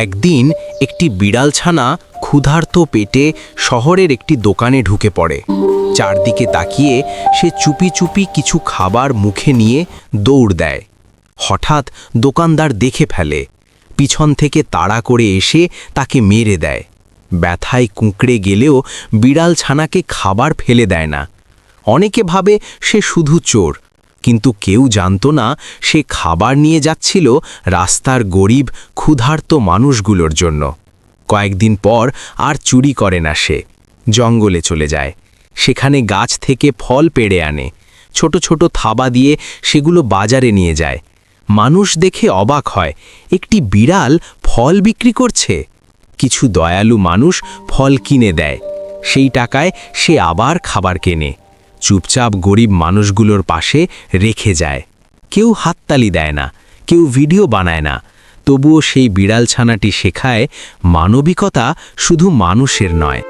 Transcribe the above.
একদিন একটি বিড়ালছানা ক্ষুধার্ত পেটে শহরের একটি দোকানে ঢুকে পড়ে। চারদিকে তাকিয়ে সে চুপি চুপি কিছু খাবার মুখে নিয়ে দৌড় দেয়। হঠাৎ দোকানদার দেখে ফেলে, পিছন থেকে তাড়া করে এসে তাকে মেরে দেয়। ব্যথায় কুঁকড়ে গেলেও বিড়ালছানাকে খাবার ফেলে দেয় না। অনেকে ভাবে সে শুধু চোর, কিন্তু কেউ জানত না সে খাবার নিয়ে যাচ্ছিল রাস্তার গরিব ক্ষুধার্ত মানুষগুলোর জন্য। কয়েকদিন পর আর চুরি করে না সে, জঙ্গলে চলে যায়। সেখানে গাছ থেকে ফল পেড়ে আনে, ছোট ছোট থাবা দিয়ে সেগুলো বাজারে নিয়ে যায়। মানুষ দেখে অবাক হয়, একটি বিড়াল ফল বিক্রি করছে। কিছু দয়ালু মানুষ ফল কিনে দেয়, সেই টাকায় সে আবার খাবার কেনে, চুপচাপ গরিব মানুষগুলোর পাশে রেখে যায়। কেউ হাততালি দেয় না, কেউ ভিডিও বানায় না, তবুও সেই বিড়ালছানাটি শেখায় মানবিকতা শুধু মানুষের নয়,